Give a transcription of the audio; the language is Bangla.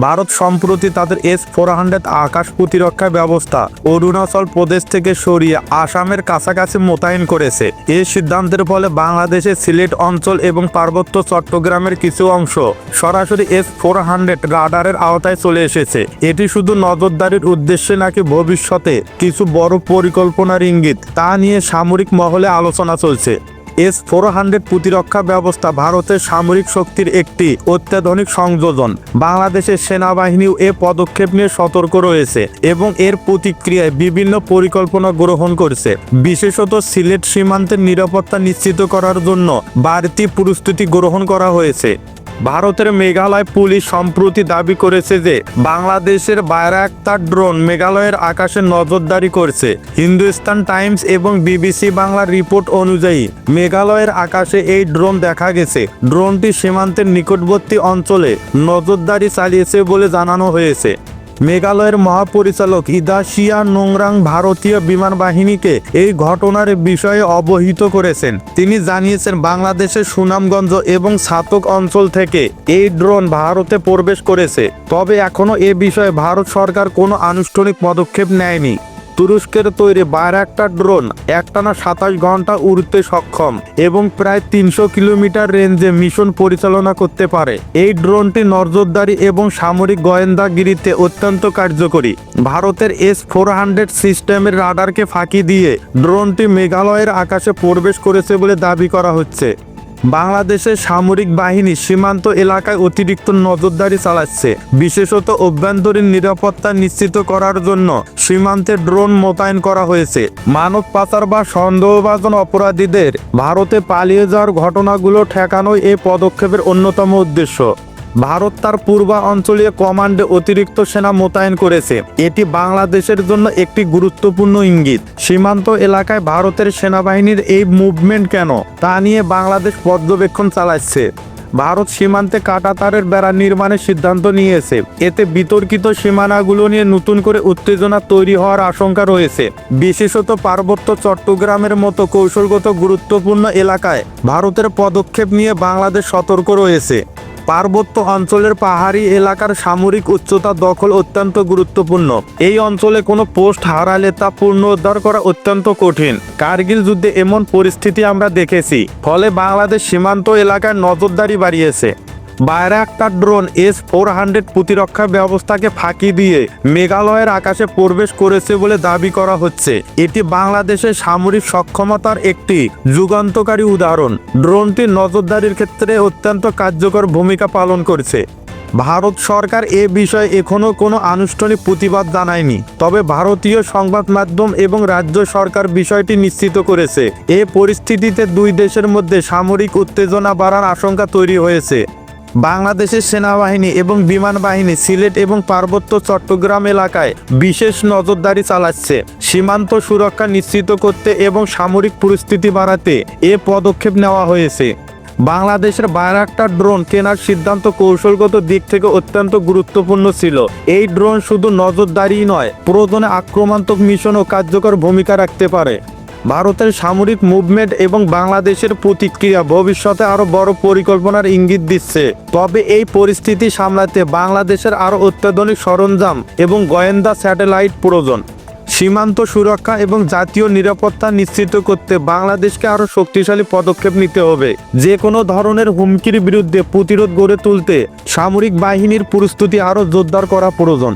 ভারত সম্প্রতি তাদের S-400 আকাশ প্রতিরক্ষা ব্যবস্থা অরুণাচল প্রদেশ থেকে সরিয়ে আসামের কাছাকাছি মোতায়েন করেছে। এই সিদ্ধান্তের ফলে বাংলাদেশের সিলেট অঞ্চল এবং পার্বত্য চট্টগ্রামের কিছু অংশ সরাসরি S-400 রাডারের আওতায় চলে এসেছে। এটি শুধু নজরদারির উদ্দেশ্যে নাকি ভবিষ্যতে কিছু বড় পরিকল্পনার ইঙ্গিত, তা নিয়ে সামরিক মহলে আলোচনা চলছে। S-400 প্রতিরক্ষা ব্যবস্থা ভারতের সামরিক শক্তির একটি অত্যাধুনিক সংযোজন। বাংলাদেশের সেনাবাহিনীও এ পদক্ষেপ নিয়ে সতর্ক রয়েছে এবং এর প্রতিক্রিয়ায় বিভিন্ন পরিকল্পনা গ্রহণ করছে। বিশেষত সিলেট সীমান্তের নিরাপত্তা নিশ্চিত করার জন্য বাড়তি প্রস্তুতি গ্রহণ করা হয়েছে। ভারতের মেঘালয় পুলিশ সম্প্রতি দাবি করেছে যে বাংলাদেশের বাইরাক্তার ড্রোন মেঘালয়ের আকাশে নজরদারি করছে। হিন্দুস্তান টাইমস এবং BBC বাংলার রিপোর্ট অনুযায়ী মেঘালয়ের আকাশে এই ড্রোন দেখা গেছে। ড্রোনটি সীমান্তের নিকটবর্তী অঞ্চলে নজরদারি চালিয়েছে বলে জানানো হয়েছে। মেঘালয়ের মহাপরিচালক ইদাশিয়া নোংরাং ভারতীয় বিমান বাহিনীকে এই ঘটনার বিষয়ে অবহিত করেছেন। তিনি জানিয়েছেন বাংলাদেশের সুনামগঞ্জ এবং ছাতক অঞ্চল থেকে এই ড্রোন ভারতে প্রবেশ করেছে, তবে এখনও এ বিষয়ে ভারত সরকার কোনো আনুষ্ঠানিক পদক্ষেপ নেয়নি। তুরস্কের তৈরি বাইরাক্টার ড্রোন একটানা 27 ঘন্টা উড়তে সক্ষম এবং প্রায় 300 কিলোমিটার রেঞ্জে মিশন পরিচালনা করতে পারে। এই ড্রোনটি নজরদারি এবং সামরিক গোয়েন্দাগিরিতে অত্যন্ত কার্যকরী। ভারতের S-400 সিস্টেমের রাডারকে ফাঁকি দিয়ে ড্রোনটি মেঘালয়ের আকাশে প্রবেশ করেছে বলে দাবি করা হচ্ছে। বাংলাদেশের সামরিক বাহিনী সীমান্ত এলাকায় অতিরিক্ত নজরদারি চালাচ্ছে, বিশেষত অভ্যন্তরীণ নিরাপত্তা নিশ্চিত করার জন্য সীমান্তে ড্রোন মোতায়েন করা হয়েছে। মানব পাচার বা সন্দেহভাজন অপরাধীদের ভারতে পালিয়ে যাওয়ার ঘটনাগুলো ঠেকানোই এই পদক্ষেপের অন্যতম উদ্দেশ্য। ভারত তার পূর্বাঞ্চলীয় কমান্ডে অতিরিক্ত সেনা মোতায়েন করেছে। এটি বাংলাদেশের জন্য একটি গুরুত্বপূর্ণ ইঙ্গিত। সীমান্ত এলাকায় ভারতের সেনাবাহিনীর এই মুভমেন্ট কেন, তা নিয়ে বাংলাদেশ পর্যবেক্ষণ চালাচ্ছে। ভারত সীমান্তে কাঁটাতারের বেড়া নির্মাণের সিদ্ধান্ত নিয়েছে। এতে বিতর্কিত সীমানাগুলো নিয়ে নতুন করে উত্তেজনা তৈরি হওয়ার আশঙ্কা রয়েছে। বিশেষত পার্বত্য চট্টগ্রামের মতো কৌশলগত গুরুত্বপূর্ণ এলাকায় ভারতের পদক্ষেপ নিয়ে বাংলাদেশ সতর্ক রয়েছে। পার্বত্য অঞ্চলের পাহাড়ি এলাকার সামরিক উচ্চতা দখল অত্যন্ত গুরুত্বপূর্ণ। এই অঞ্চলে কোনো পোস্ট হারালে তা পুনরুদ্ধার করা অত্যন্ত কঠিন। কার্গিল যুদ্ধে এমন পরিস্থিতি আমরা দেখেছি, ফলে বাংলাদেশ সীমান্ত এলাকায় নজরদারি বাড়িয়েছে। বাইরাক্টার ড্রোন S-400 প্রতিরক্ষা ব্যবস্থাকে ফাঁকি দিয়ে মেঘালয়ের আকাশে প্রবেশ করেছে বলে দাবি করা হচ্ছে। এটি বাংলাদেশের সামরিক সক্ষমতার একটি যুগান্তকারী উদাহরণ। ড্রোনটি নজরদারির ক্ষেত্রে অত্যন্ত কার্যকর ভূমিকা পালন করছে। ভারত সরকার এ বিষয়ে এখনও কোনো আনুষ্ঠানিক প্রতিবাদ জানায়নি, তবে ভারতীয় সংবাদ মাধ্যম এবং রাজ্য সরকার বিষয়টি নিশ্চিত করেছে। এ পরিস্থিতিতে দুই দেশের মধ্যে সামরিক উত্তেজনা বাড়ার আশঙ্কা তৈরি হয়েছে। বাংলাদেশের সেনাবাহিনী এবং বিমান বাহিনী সিলেট এবং পার্বত্য চট্টগ্রাম এলাকায় বিশেষ নজরদারি চালাচ্ছে। সীমান্ত সুরক্ষা নিশ্চিত করতে এবং সামরিক পরিস্থিতি বাড়াতে এ পদক্ষেপ নেওয়া হয়েছে। বাংলাদেশের বাইরাক্টার ড্রোন কেনার সিদ্ধান্ত কৌশলগত দিক থেকে অত্যন্ত গুরুত্বপূর্ণ ছিল। এই ড্রোন শুধু নজরদারি নয়, প্রয়োজনে আক্রমণাত্মক মিশনও কার্যকর ভূমিকা রাখতে পারে। ভারতের সামরিক মুভমেন্ট এবং বাংলাদেশের প্রতিক্রিয়া ভবিষ্যতে আরও বড় পরিকল্পনার ইঙ্গিত দিচ্ছে। তবে এই পরিস্থিতি সামলাতে বাংলাদেশের আরও অত্যাধুনিক সরঞ্জাম এবং গোয়েন্দা স্যাটেলাইট প্রয়োজন। সীমান্ত সুরক্ষা এবং জাতীয় নিরাপত্তা নিশ্চিত করতে বাংলাদেশকে আরও শক্তিশালী পদক্ষেপ নিতে হবে। যে কোনো ধরনের হুমকির বিরুদ্ধে প্রতিরোধ গড়ে তুলতে সামরিক বাহিনীর প্রস্তুতি আরও জোরদার করা প্রয়োজন।